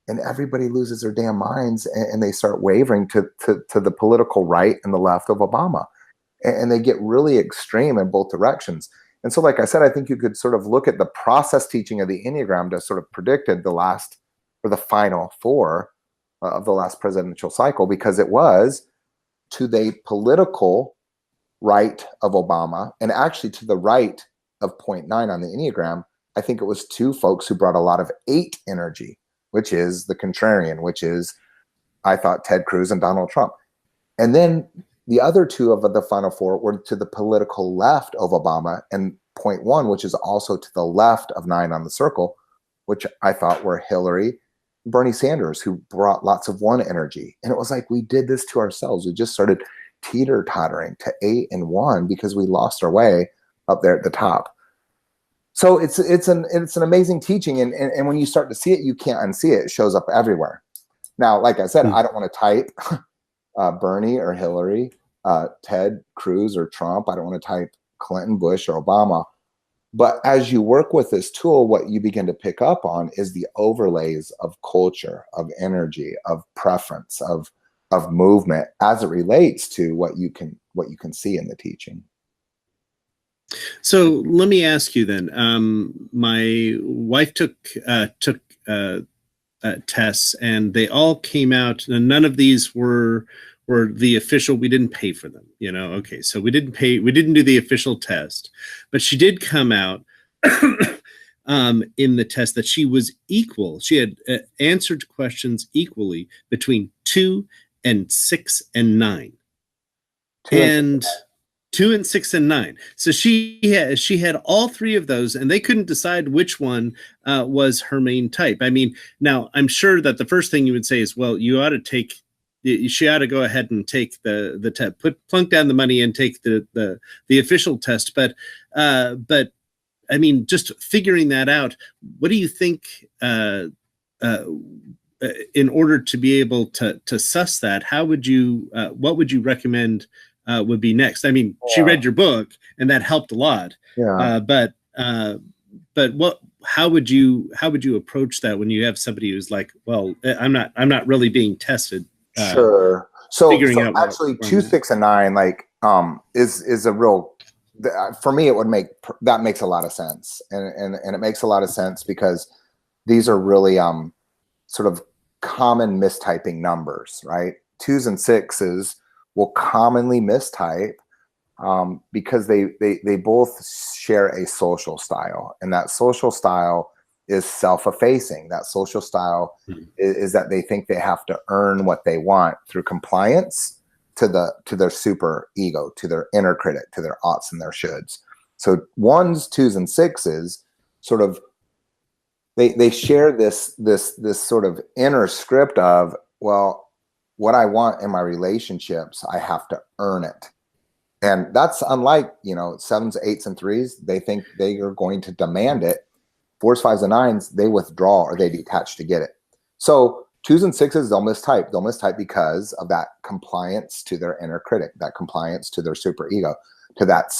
and everybody loses their damn minds and they start wavering to the political right and the left of Obama. And they get really extreme in both directions. And so, like I said, I think you could sort of look at the process teaching of the Enneagram to sort of predicted the final 4 of the last presidential cycle, because it was to the political right of Obama and actually to the right of 0.9 on the Enneagram. I think it was 2 folks who brought a lot of 8 energy, which is the contrarian, which is, I thought, Ted Cruz and Donald Trump. And then the other 2 of the final 4 were to the political left of Obama, and 0.1, which is also to the left of 9 on the circle, which I thought were Hillary, Bernie Sanders, who brought lots of 1 energy. And it was like, we did this to ourselves. We just started teeter-tottering to 8 and 1 because we lost our way up there at the top. So it's an amazing teaching. And when you start to see it, you can't unsee it. It shows up everywhere. Now, like I said, I don't want to type Bernie or Hillary, Ted Cruz or Trump. I don't want to type Clinton, Bush, or Obama. But as you work with this tool, what you begin to pick up on is the overlays of culture, of energy, of preference, of movement as it relates to what you can see in the teaching. So let me ask you then. My wife took tests, and they all came out. And none of these were the official. We didn't pay for them. Okay, so we didn't pay. We didn't do the official test, but she did come out in the test that she was equal. She had answered questions equally between 2 and 6 and 9, and 2 and 6 and 9. So she had all 3 of those, and they couldn't decide which one was her main type. I mean, now I'm sure that the first thing you would say is, well, you ought to take she ought to go ahead and take the test, plunk down the money and take the official test. But I mean, just figuring that out, what do you think, in order to be able to suss that, how would you, what would you recommend would be next? I mean, she read your book and that helped a lot. Yeah. But how would you approach that when you have somebody who's like, well, I'm not really being tested? Sure. So out actually 2, 6, and 9, like, is a real, for me, it would that makes a lot of sense. And it makes a lot of sense because these are really, sort of common mistyping numbers, right? 2s and 6s will commonly mistype, because they both share a social style, and that social style is self-effacing. That social style is that they think they have to earn what they want through compliance to their super ego, to their inner critic, to their oughts and their shoulds. So 1s, 2s, and 6s sort of they share this sort of inner script of, well, what I want in my relationships, I have to earn it. And that's unlike, 7s, 8s, and 3s. They think they are going to demand it. 4s, 5s, and 9s, they withdraw or they detach to get it. So 2s and 6s, they'll mistype. They'll mistype because of that compliance to their inner critic, that compliance to their super ego, to that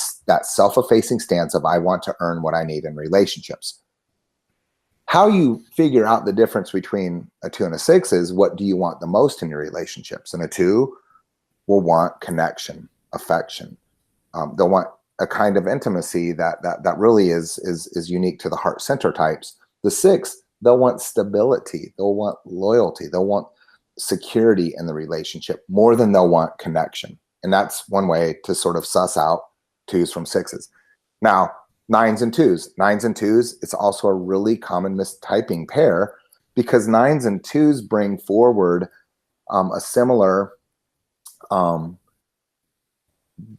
self-effacing stance of, I want to earn what I need in relationships. How you figure out the difference between a 2 and a 6 is, what do you want the most in your relationships? And a 2 will want connection, affection. They'll want a kind of intimacy that really is unique to the heart center types. The 6, they'll want stability. They'll want loyalty. They'll want security in the relationship more than they'll want connection. And that's one way to sort of suss out 2s from 6s. Now, 9s and 2s. 9s and 2s, it's also a really common mistyping pair, because 9s and 2s bring forward a similar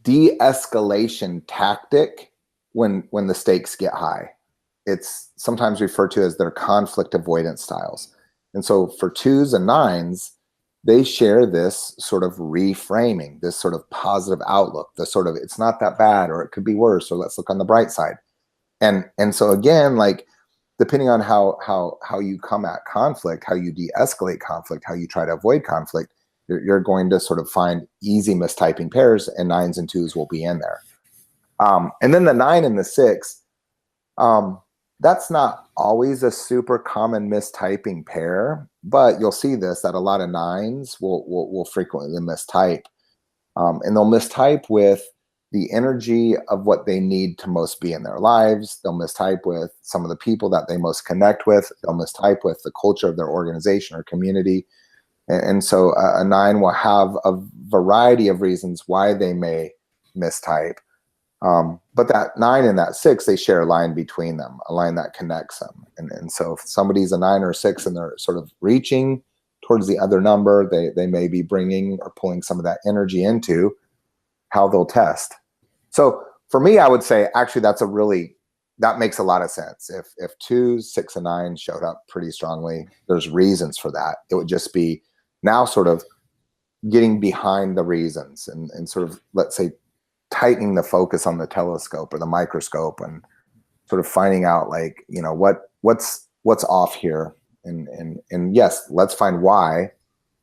de-escalation tactic when the stakes get high. It's sometimes referred to as their conflict avoidance styles. And so for 2s and 9s, they share this sort of reframing, this sort of positive outlook, the sort of, it's not that bad, or it could be worse, or let's look on the bright side. And so again, like, depending on how you come at conflict, how you de-escalate conflict, how you try to avoid conflict, you're going to sort of find easy mistyping pairs, and 9s and 2s will be in there. And then the 9 and the 6, that's not always a super common mistyping pair, but you'll see this, that a lot of 9s will frequently mistype. And they'll mistype with the energy of what they need to most be in their lives. They'll mistype with some of the people that they most connect with. They'll mistype with the culture of their organization or community. And so a 9 will have a variety of reasons why they may mistype. But that 9 and that 6, they share a line between them, a line that connects them. And so if somebody's a 9 or a 6 and they're sort of reaching towards the other number, they may be bringing or pulling some of that energy into how they'll test. So for me, I would say, actually, that makes a lot of sense. If 2s, 6, and 9 showed up pretty strongly, there's reasons for that. It would just be now sort of getting behind the reasons and sort of, let's say, tightening the focus on the telescope or the microscope and sort of finding out, like, what's off here. And yes, let's find why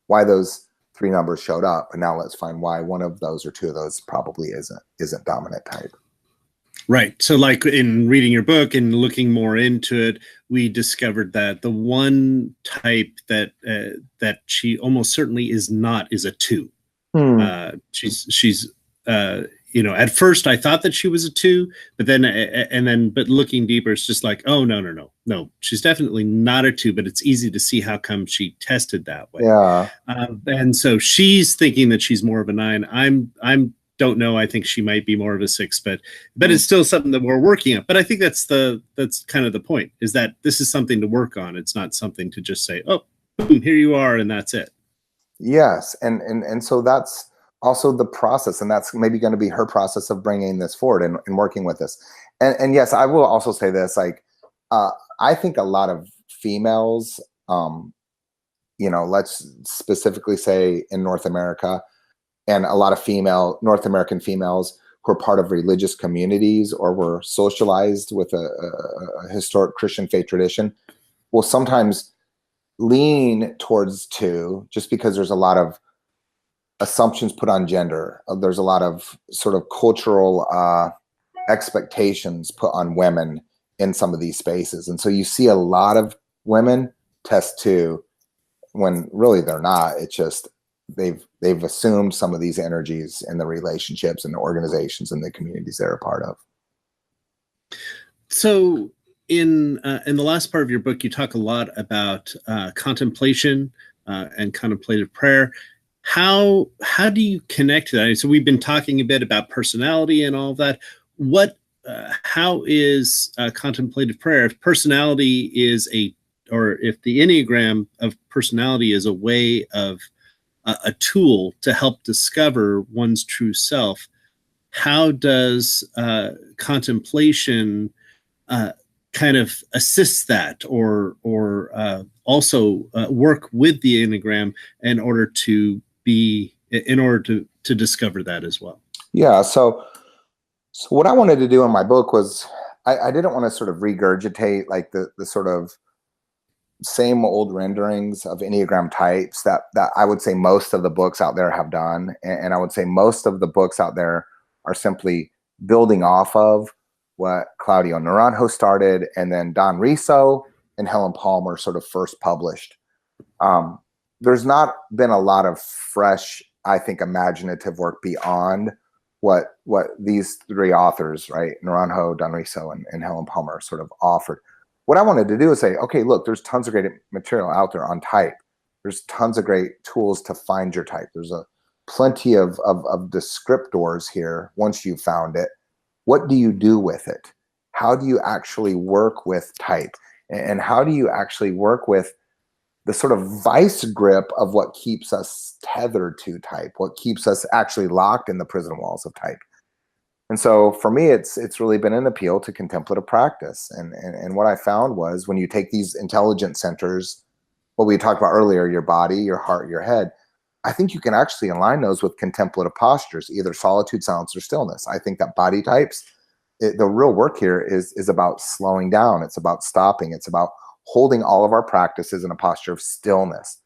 those 3 numbers showed up, and now let's find why one of those or 2 of those probably isn't dominant type. Right. So, like, in reading your book and looking more into it, we discovered that the one type that she almost certainly is not is a 2. She's at first I thought that she was a 2, but then looking deeper, it's just like, oh, no, she's definitely not a 2, but it's easy to see how come she tested that way. Yeah. And so she's thinking that she's more of a 9. I'm don't know. I think she might be more of a 6, but it's still something that we're working on. But I think that's kind of the point, is that this is something to work on. It's not something to just say, oh, boom, here you are, and that's it. Yes. And so that's also the process, and that's maybe going to be her process of bringing this forward and working with this. And yes, I will also say this, like, I think a lot of females, let's specifically say in North America, and a lot of North American females who are part of religious communities or were socialized with a historic Christian faith tradition will sometimes lean towards 2 just because there's a lot of assumptions put on gender. There's a lot of sort of cultural expectations put on women in some of these spaces. And so you see a lot of women test 2 when really they're not. It's just they've assumed some of these energies in the relationships and the organizations and the communities they're a part of. So in the last part of your book, you talk a lot about contemplation and contemplative prayer. How do you connect to that? So we've been talking a bit about personality and all of that. How is contemplative prayer? If personality is or if the Enneagram of personality is a way of a tool to help discover one's true self, how does contemplation kind of assist that, or also work with the Enneagram in order to discover that as well? Yeah. So what I wanted to do in my book was I didn't want to sort of regurgitate like the sort of same old renderings of Enneagram types that I would say most of the books out there have done. And I would say most of the books out there are simply building off of what Claudio Naranjo started, and then Don Riso and Helen Palmer sort of first published. There's not been a lot of fresh, I think, imaginative work beyond what these 3 authors, right, Naranjo, Don Riso, and Helen Palmer sort of offered. What I wanted to do is say, okay, look, there's tons of great material out there on type. There's tons of great tools to find your type. There's plenty of descriptors here once you've found it. What do you do with it? How do you actually work with type? And how do you actually work with the sort of vice grip of what keeps us tethered to type, what keeps us actually locked in the prison walls of type? And so for me, it's really been an appeal to contemplative practice. And what I found was when you take these intelligence centers, what we talked about earlier, your body, your heart, your head, I think you can actually align those with contemplative postures, either solitude, silence, or stillness. I think that body types, the real work here is about slowing down. It's about stopping. It's about holding all of our practices in a posture of stillness.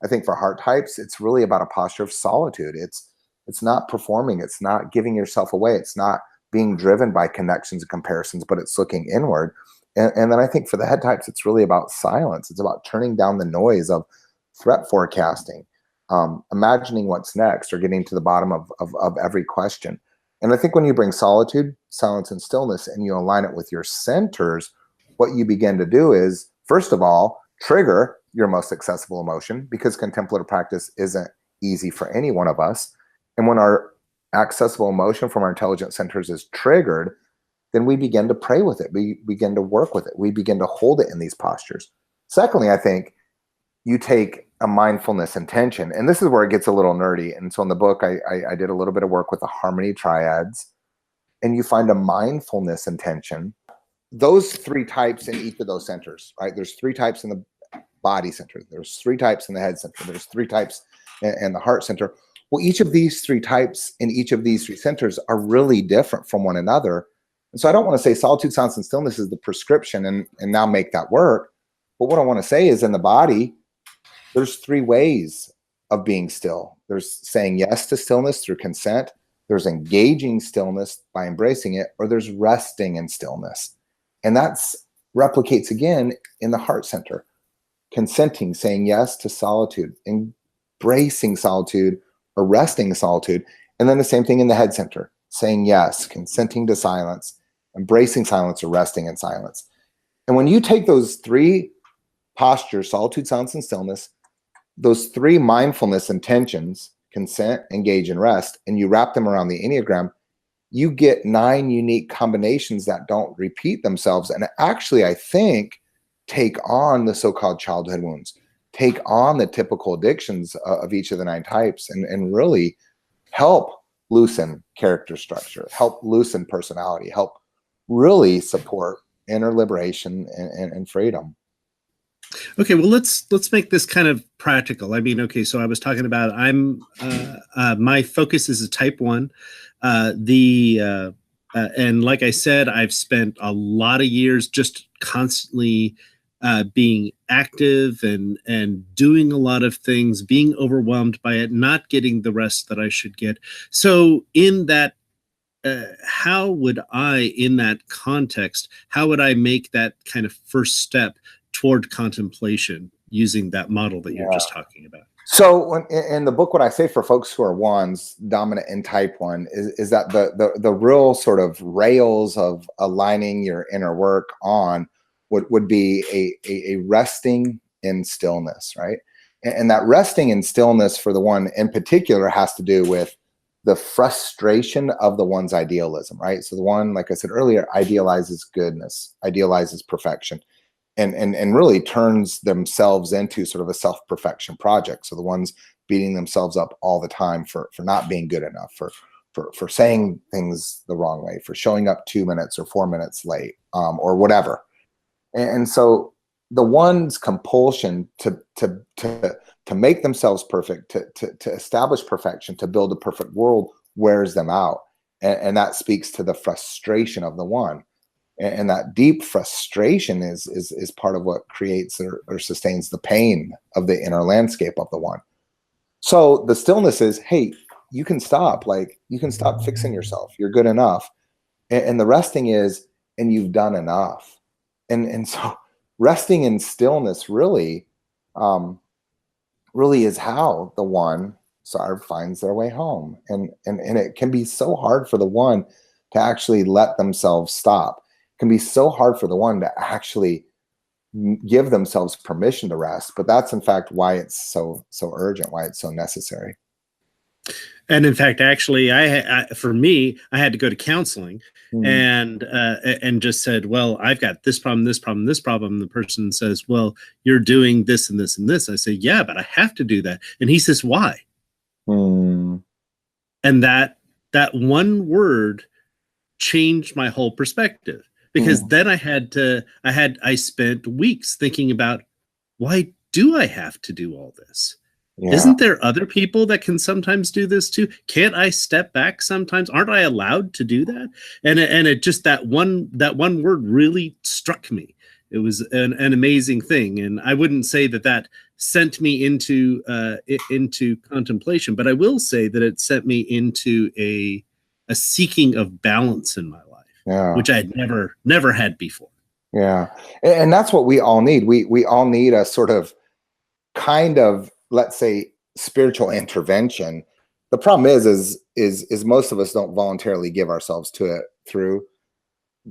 I think for heart types, it's really about a posture of solitude. It's not performing. It's not giving yourself away. It's not being driven by connections and comparisons, but it's looking inward. And then I think for the head types, it's really about silence. It's about turning down the noise of threat forecasting, imagining what's next, or getting to the bottom of every question. And I think when you bring solitude, silence, and stillness, and you align it with your centers, what you begin to do is, first of all, trigger your most accessible emotion, because contemplative practice isn't easy for any one of us. And when our accessible emotion from our intelligence centers is triggered, then we begin to pray with it. We begin to work with it. We begin to hold it in these postures. Secondly, I think you take a mindfulness intention, and this is where it gets a little nerdy. And so in the book, I did a little bit of work with the harmony triads, and you find a mindfulness intention. Those 3 types in each of those centers, right? There's 3 types in the body center. There's 3 types in the head center. There's 3 types in the heart center. Well, each of these 3 types in each of these 3 centers are really different from one another. And so I don't want to say solitude, silence, and stillness is the prescription and now make that work. But what I want to say is in the body, there's 3 ways of being still. There's saying yes to stillness through consent. There's engaging stillness by embracing it, or there's resting in stillness. And that's replicates again in the heart center. Consenting, saying yes to solitude, embracing solitude, or resting in solitude. And then the same thing in the head center, saying yes, consenting to silence, embracing silence, or resting in silence. And when you take those 3 postures, solitude, silence, and stillness, those 3 mindfulness intentions, consent, engage, and rest, and you wrap them around the Enneagram, you get 9 unique combinations that don't repeat themselves. And actually, I think, take on the so-called childhood wounds, take on the typical addictions of each of the 9 types, and really help loosen character structure, help loosen personality, help really support inner liberation and freedom. Okay, well, let's make this kind of practical. I mean, okay, so I was talking about my focus is a type 1. And like I said, I've spent a lot of years just constantly being active and doing a lot of things, being overwhelmed by it, not getting the rest that I should get. So in that, how would I, in that context, how would I make that kind of first step toward contemplation using that model that you're just talking about? So in the book, what I say for folks who are ones, dominant in type 1, is that the real sort of rails of aligning your inner work on would be a resting in stillness, right? And that resting in stillness for the one in particular has to do with the frustration of the one's idealism, right? So the one, like I said earlier, idealizes goodness, idealizes perfection, and really turns themselves into sort of a self-perfection project. So the ones beating themselves up all the time for not being good enough, for saying things the wrong way, for showing up 2 minutes or 4 minutes late, or whatever. And so the one's compulsion to make themselves perfect, to establish perfection, to build a perfect world wears them out. And that speaks to the frustration of the one. And that deep frustration is part of what creates or sustains the pain of the inner landscape of the one. So the stillness is, hey, you can stop. Like, you can stop fixing yourself. You're good enough. And the resting is, and you've done enough. And so resting in stillness really is how the one finds their way home. And it can be so hard for the one to actually let themselves stop. It can be so hard for the one to actually give themselves permission to rest. But that's in fact why it's so urgent, why it's so necessary. And in fact, actually, for me, I had to go to counseling and just said, well, I've got this problem, this problem, this problem. And the person says, well, you're doing this and this and this. I say, yeah, but I have to do that. And he says, why? And that one word changed my whole perspective, because then I spent weeks thinking about, why do I have to do all this? Yeah. Isn't there other people that can sometimes do this too? Can't I step back sometimes? Aren't I allowed to do that? And it just, that one word really struck me. It was an amazing thing. And I wouldn't say that sent me into contemplation, but I will say that it sent me into a seeking of balance in my life, which I had never had before. Yeah. And that's what we all need. We all need a sort of kind of, let's say, spiritual intervention. The problem is most of us don't voluntarily give ourselves to it through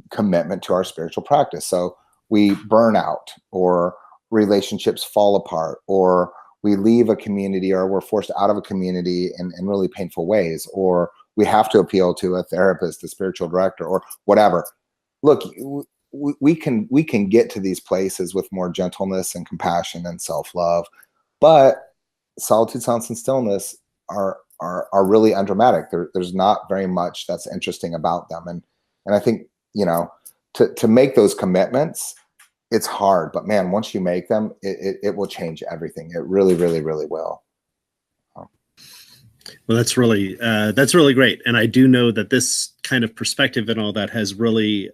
commitment to our spiritual practice. So we burn out, or relationships fall apart, or we leave a community, or we're forced out of a community in really painful ways, or we have to appeal to a therapist, a spiritual director, or whatever. Look, we can get to these places with more gentleness and compassion and self-love, but solitude, silence, and stillness are really undramatic. There's not very much that's interesting about them, and I think, to make those commitments, it's hard. But man, once you make them, it will change everything. It really, really, really will. Well, that's really great, and I do know that this kind of perspective and all that has really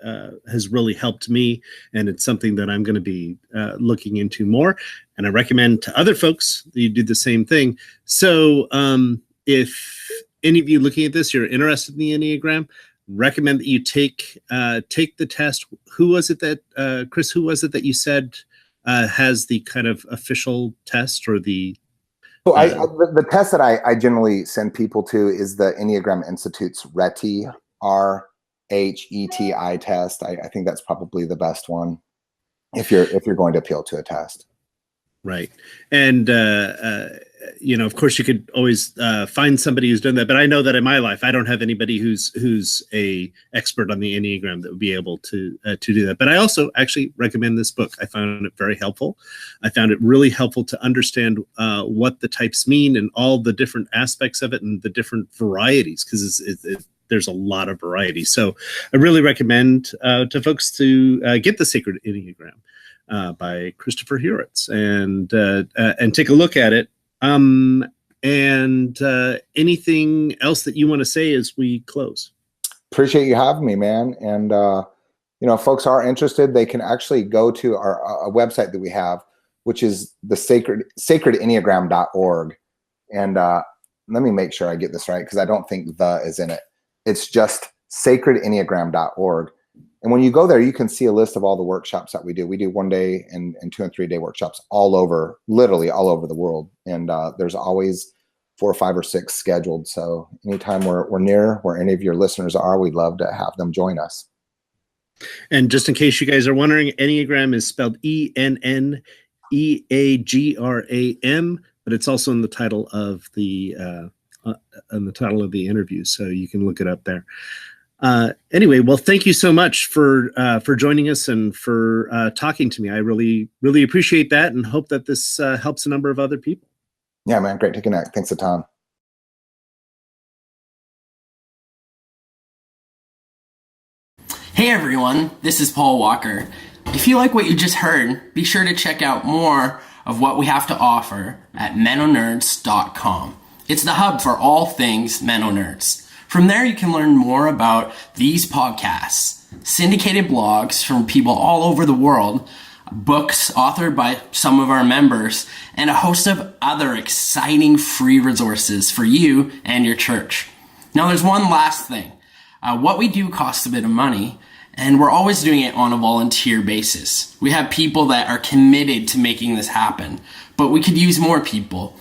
helped me, and it's something that I'm going to be looking into more. And I recommend to other folks that you do the same thing. So, if any of you looking at this, you're interested in the Enneagram, recommend that you take the test. Who was it that Chris? Who was it that you said has the kind of official test, or the? So the test that I generally send people to is the Enneagram Institute's RHETI, RHETI test. I think that's probably the best one if you're going to appeal to a test. Right. And, of course you could always find somebody who's done that. But I know that in my life, I don't have anybody who's a expert on the Enneagram that would be able to do that. But I also actually recommend this book. I found it very helpful. I found it really helpful to understand what the types mean and all the different aspects of it and the different varieties, because there's a lot of variety. So I really recommend to folks to get the Sacred Enneagram by Christopher Heuertz and take a look at it. And anything else that you want to say as we close? Appreciate you having me, man. And if folks are interested, they can actually go to our website that we have, which is the sacredenneagram.org. And let me make sure I get this right, because I don't think the is in it. It's just sacredenneagram.org. And when you go there, you can see a list of all the workshops that we do. We do 1 day and 2 and 3 day workshops literally all over the world. And there's always 4 or 5 or 6 scheduled. So anytime we're near where any of your listeners are, we'd love to have them join us. And just in case you guys are wondering, Enneagram is spelled ENNEAGRAM, but it's also in the title of the interview, so you can look it up there. Anyway, well, thank you so much for joining us and for talking to me. I really, really appreciate that, and hope that this helps a number of other people. Yeah, man, great to connect. Thanks a ton. Hey everyone, this is Paul Walker. If you like what you just heard, be sure to check out more of what we have to offer at MennoNerds.com. It's the hub for all things MennoNerds. From there, you can learn more about these podcasts, syndicated blogs from people all over the world, books authored by some of our members, and a host of other exciting free resources for you and your church. Now, there's one last thing. What we do costs a bit of money, and we're always doing it on a volunteer basis. We have people that are committed to making this happen, but we could use more people.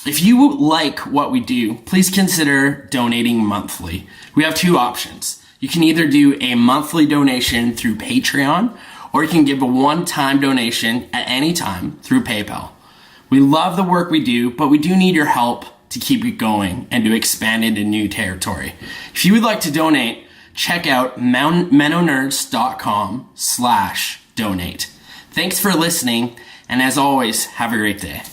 If you like what we do, please consider donating monthly. We have 2 options. You can either do a monthly donation through Patreon, or you can give a one-time donation at any time through PayPal. We love the work we do, but we do need your help to keep it going and to expand into new territory. If you would like to donate, check out MennoNerds.com/donate. Thanks for listening, and as always, have a great day.